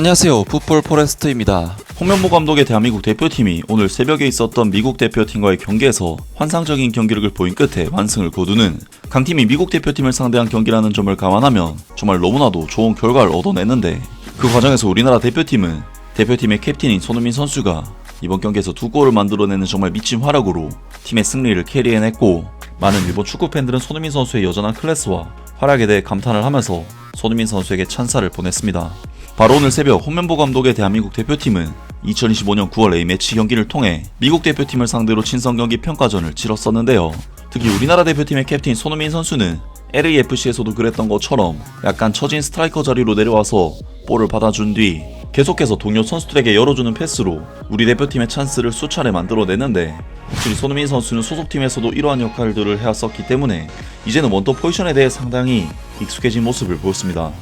안녕하세요, 풋볼 포레스트입니다. 홍명보 감독의 대한민국 대표팀이 오늘 새벽에 있었던 미국 대표팀과의 경기에서 환상적인 경기력을 보인 끝에 완승을 거두는, 강팀이 미국 대표팀을 상대한 경기라는 점을 감안하면 정말 너무나도 좋은 결과를 얻어냈는데, 그 과정에서 우리나라 대표팀은 대표팀의 캡틴인 손흥민 선수가 이번 경기에서 2골을 만들어내는 정말 미친 활약으로 팀의 승리를 캐리해냈고, 많은 일본 축구 팬들은 손흥민 선수의 여전한 클래스와 활약에 대해 감탄을 하면서 손흥민 선수에게 찬사를 보냈습니다. 바로 오늘 새벽 홍명보 감독의 대한민국 대표팀은 2025년 9월 A매치 경기를 통해 미국 대표팀을 상대로 친선 경기 평가전을 치렀었는데요. 특히 우리나라 대표팀의 캡틴 손흥민 선수는 LAFC에서도 그랬던 것처럼 약간 처진 스트라이커 자리로 내려와서 볼을 받아준 뒤 계속해서 동료 선수들에게 열어주는 패스로 우리 대표팀의 찬스를 수차례 만들어내는데, 확실히 손흥민 선수는 소속팀에서도 이러한 역할들을 해왔었기 때문에 이제는 원톱 포지션에 대해 상당히 익숙해진 모습을 보였습니다.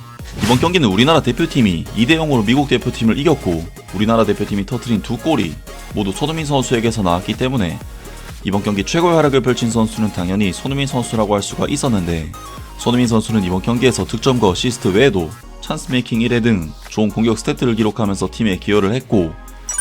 이번 경기는 우리나라 대표팀이 2대0으로 미국 대표팀을 이겼고, 우리나라 대표팀이 터뜨린 2골이 모두 손흥민 선수에게서 나왔기 때문에 이번 경기 최고의 활약을 펼친 선수는 당연히 손흥민 선수라고 할 수가 있었는데, 손흥민 선수는 이번 경기에서 득점과 어시스트 외에도 찬스 메이킹 1회 등 좋은 공격 스탯들을 기록하면서 팀에 기여를 했고,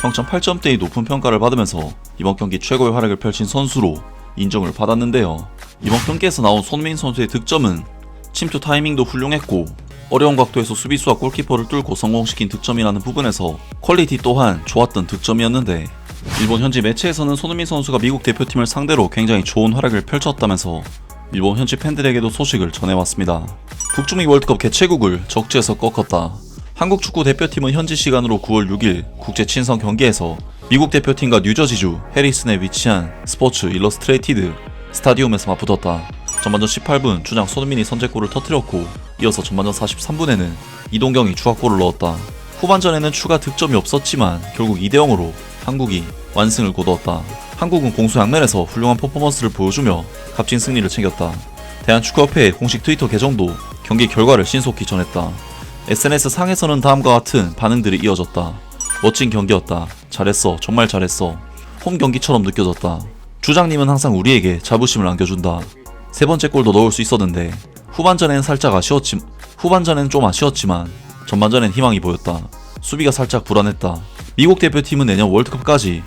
평점 8점대의 높은 평가를 받으면서 이번 경기 최고의 활약을 펼친 선수로 인정을 받았는데요. 이번 경기에서 나온 손흥민 선수의 득점은 침투 타이밍도 훌륭했고, 어려운 각도에서 수비수와 골키퍼를 뚫고 성공시킨 득점이라는 부분에서 퀄리티 또한 좋았던 득점이었는데, 일본 현지 매체에서는 손흥민 선수가 미국 대표팀을 상대로 굉장히 좋은 활약을 펼쳤다면서 일본 현지 팬들에게도 소식을 전해왔습니다. 북중미 월드컵 개최국을 적지에서 꺾었다. 한국 축구 대표팀은 현지 시간으로 9월 6일 국제 친선 경기에서 미국 대표팀과 뉴저지주 해리슨에 위치한 스포츠 일러스트레이티드 스타디움에서 맞붙었다. 전반전 18분 주장 손흥민이 선제골을 터뜨렸고, 이어서 전반전 43분에는 이동경이 추가골을 넣었다. 후반전에는 추가 득점이 없었지만 결국 2대0으로 한국이 완승을 거두었다. 한국은 공수 양면에서 훌륭한 퍼포먼스를 보여주며 값진 승리를 챙겼다. 대한축구협회의 공식 트위터 계정도 경기 결과를 신속히 전했다. SNS 상에서는 다음과 같은 반응들이 이어졌다. 멋진 경기였다. 잘했어. 정말 잘했어. 홈 경기처럼 느껴졌다. 주장님은 항상 우리에게 자부심을 안겨준다. 세 번째 골도 넣을 수 있었는데 후반전엔 좀 아쉬웠지만 전반전엔 희망이 보였다. 수비가 살짝 불안했다. 미국 대표팀은 내년 월드컵까지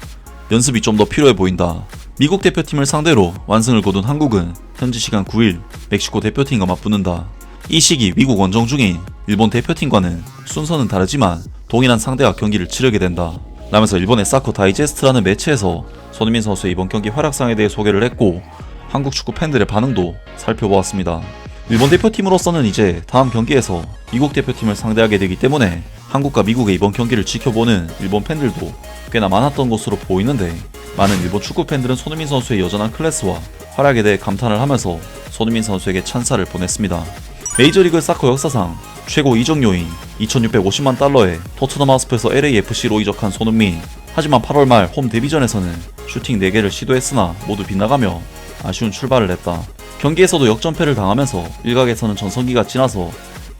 연습이 좀 더 필요해 보인다. 미국 대표팀을 상대로 완승을 거둔 한국은 현지 시간 9일 멕시코 대표팀과 맞붙는다. 이 시기 미국 원정 중인 일본 대표팀과는 순서는 다르지만 동일한 상대와 경기를 치르게 된다. 라면서 일본의 사커 다이제스트라는 매체에서 손흥민 선수의 이번 경기 활약상에 대해 소개를 했고, 한국 축구 팬들의 반응도 살펴보았습니다. 일본 대표팀으로서는 이제 다음 경기에서 미국 대표팀을 상대하게 되기 때문에 한국과 미국의 이번 경기를 지켜보는 일본 팬들도 꽤나 많았던 것으로 보이는데, 많은 일본 축구 팬들은 손흥민 선수의 여전한 클래스와 활약에 대해 감탄을 하면서 손흥민 선수에게 찬사를 보냈습니다. 메이저리그 사커 역사상 최고 이적 요인 2650만 달러에 토트넘 하스퍼에서 LAFC로 이적한 손흥민. 하지만 8월 말 홈 데뷔전에서는 슈팅 4개를 시도했으나 모두 빗나가며 아쉬운 출발을 했다. 경기에서도 역전패를 당하면서 일각에서는 전성기가 지나서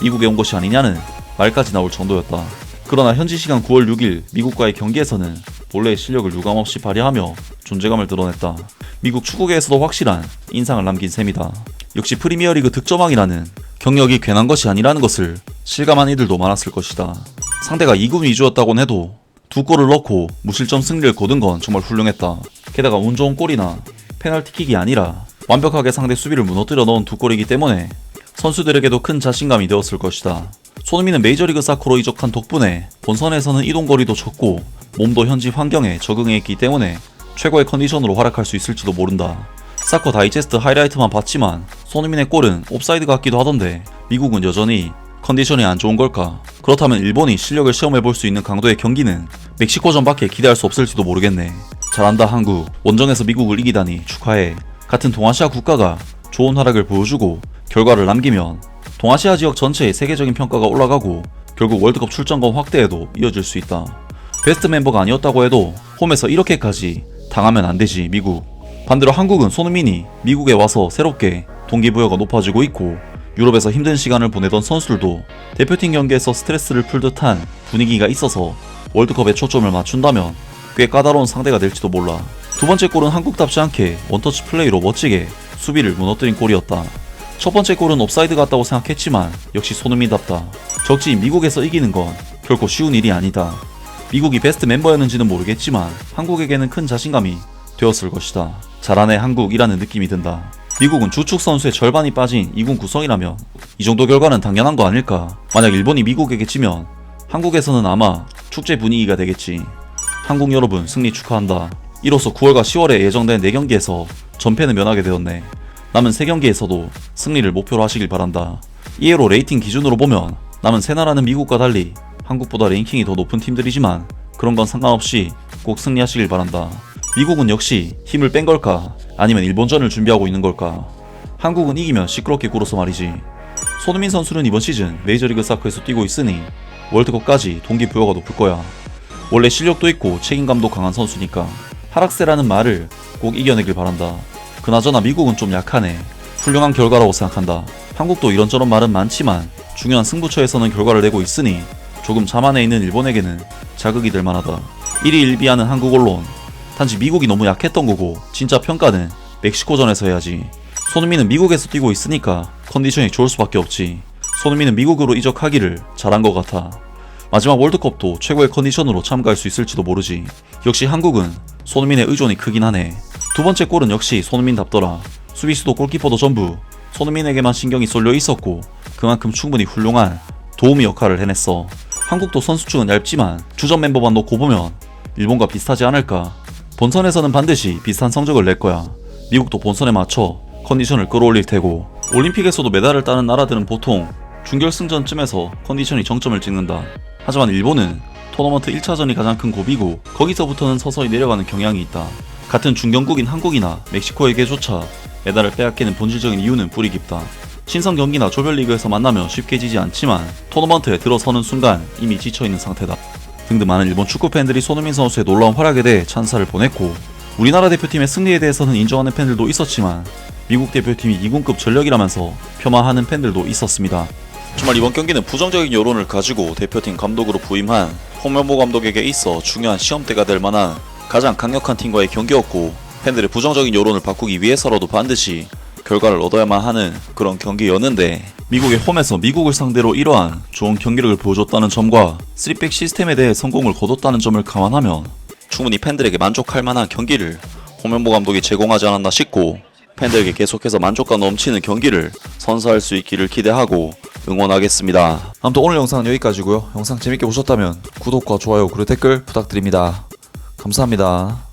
미국에 온 것이 아니냐는 말까지 나올 정도였다. 그러나 현지 시간 9월 6일 미국과의 경기에서는 본래의 실력을 유감없이 발휘하며 존재감을 드러냈다. 미국 축구계에서도 확실한 인상을 남긴 셈이다. 역시 프리미어리그 득점왕이라는 경력이 괜한 것이 아니라는 것을 실감한 이들도 많았을 것이다. 상대가 2군 위주였다곤 해도 2골을 넣고 무실점 승리를 거둔 건 정말 훌륭했다. 게다가 운 좋은 골이나 페널티킥이 아니라 완벽하게 상대 수비를 무너뜨려 넣은 2골이기 때문에 선수들에게도 큰 자신감이 되었을 것이다. 손흥민은 메이저리그 사커로 이적한 덕분에 본선에서는 이동거리도 적고 몸도 현지 환경에 적응해 있기 때문에 최고의 컨디션으로 활약할 수 있을지도 모른다. 사커 다이제스트 하이라이트만 봤지만 손흥민의 골은 옵사이드 같기도 하던데, 미국은 여전히 컨디션이 안 좋은 걸까? 그렇다면 일본이 실력을 시험해볼 수 있는 강도의 경기는 멕시코전밖에 기대할 수 없을지도 모르겠네. 잘한다 한국. 원정에서 미국을 이기다니 축하해. 같은 동아시아 국가가 좋은 활약을 보여주고 결과를 남기면 동아시아 지역 전체의 세계적인 평가가 올라가고 결국 월드컵 출전권 확대에도 이어질 수 있다. 베스트 멤버가 아니었다고 해도 홈에서 이렇게까지 당하면 안 되지 미국. 반대로 한국은 손흥민이 미국에 와서 새롭게 동기부여가 높아지고 있고, 유럽에서 힘든 시간을 보내던 선수들도 대표팀 경기에서 스트레스를 풀 듯한 분위기가 있어서 월드컵에 초점을 맞춘다면 꽤 까다로운 상대가 될지도 몰라. 두 번째 골은 한국답지 않게 원터치 플레이로 멋지게 수비를 무너뜨린 골이었다. 첫 번째 골은 옵사이드 같다고 생각했지만 역시 손흥민답다. 적지인 미국에서 이기는 건 결코 쉬운 일이 아니다. 미국이 베스트 멤버였는지는 모르겠지만 한국에게는 큰 자신감이 되었을 것이다. 잘하네 한국이라는 느낌이 든다. 미국은 주축 선수의 절반이 빠진 2군 구성이라면 이 정도 결과는 당연한 거 아닐까. 만약 일본이 미국에게 지면 한국에서는 아마 축제 분위기가 되겠지. 한국 여러분 승리 축하한다. 이로써 9월과 10월에 예정된 4경기에서 전패는 면하게 되었네. 남은 3경기에서도 승리를 목표로 하시길 바란다. 이해로 레이팅 기준으로 보면 남은 세 나라는 미국과 달리 한국보다 랭킹이 더 높은 팀들이지만 그런 건 상관없이 꼭 승리하시길 바란다. 미국은 역시 힘을 뺀 걸까? 아니면 일본전을 준비하고 있는 걸까? 한국은 이기면 시끄럽게 굴어서 말이지. 손흥민 선수는 이번 시즌 메이저리그 사커에서 뛰고 있으니 월드컵까지 동기부여가 높을 거야. 원래 실력도 있고 책임감도 강한 선수니까 하락세라는 말을 꼭 이겨내길 바란다. 그나저나 미국은 좀 약하네. 훌륭한 결과라고 생각한다. 한국도 이런저런 말은 많지만 중요한 승부처에서는 결과를 내고 있으니 조금 자만해 있는 일본에게는 자극이 될 만하다. 1위 1비하는 한국 언론. 단지 미국이 너무 약했던 거고 진짜 평가는 멕시코전에서 해야지. 손흥민은 미국에서 뛰고 있으니까 컨디션이 좋을 수밖에 없지. 손흥민은 미국으로 이적하기를 잘한 것 같아. 마지막 월드컵도 최고의 컨디션으로 참가할 수 있을지도 모르지. 역시 한국은 손흥민의 의존이 크긴 하네. 두 번째 골은 역시 손흥민답더라. 수비수도 골키퍼도 전부 손흥민에게만 신경이 쏠려 있었고 그만큼 충분히 훌륭한 도우미 역할을 해냈어. 한국도 선수층은 얇지만 주전 멤버만 놓고 보면 일본과 비슷하지 않을까. 본선에서는 반드시 비슷한 성적을 낼 거야. 미국도 본선에 맞춰 컨디션을 끌어올릴 테고. 올림픽에서도 메달을 따는 나라들은 보통 준결승전쯤에서 컨디션이 정점을 찍는다. 하지만 일본은 토너먼트 1차전이 가장 큰 고비고 거기서부터는 서서히 내려가는 경향이 있다. 같은 중견국인 한국이나 멕시코에게조차 메달을 빼앗기는 본질적인 이유는 뿌리 깊다. 신선 경기나 조별리그에서 만나면 쉽게 지지 않지만 토너먼트에 들어서는 순간 이미 지쳐있는 상태다. 등등 많은 일본 축구 팬들이 손흥민 선수의 놀라운 활약에 대해 찬사를 보냈고 우리나라 대표팀의 승리에 대해서는 인정하는 팬들도 있었지만 미국 대표팀이 2군급 전력이라면서 폄하하는 팬들도 있었습니다. 정말 이번 경기는 부정적인 여론을 가지고 대표팀 감독으로 부임한 홍명보 감독에게 있어 중요한 시험대가 될 만한 가장 강력한 팀과의 경기였고 팬들의 부정적인 여론을 바꾸기 위해서라도 반드시 결과를 얻어야만 하는 그런 경기였는데 미국의 홈에서 미국을 상대로 이러한 좋은 경기력을 보여줬다는 점과 3백 시스템에 대해 성공을 거뒀다는 점을 감안하면 충분히 팬들에게 만족할 만한 경기를 홍명보 감독이 제공하지 않았나 싶고 팬들에게 계속해서 만족감 넘치는 경기를 선사할 수 있기를 기대하고 응원하겠습니다. 아무튼 오늘 영상은 여기까지고요. 영상 재밌게 보셨다면 구독과 좋아요 그리고 댓글 부탁드립니다. 감사합니다.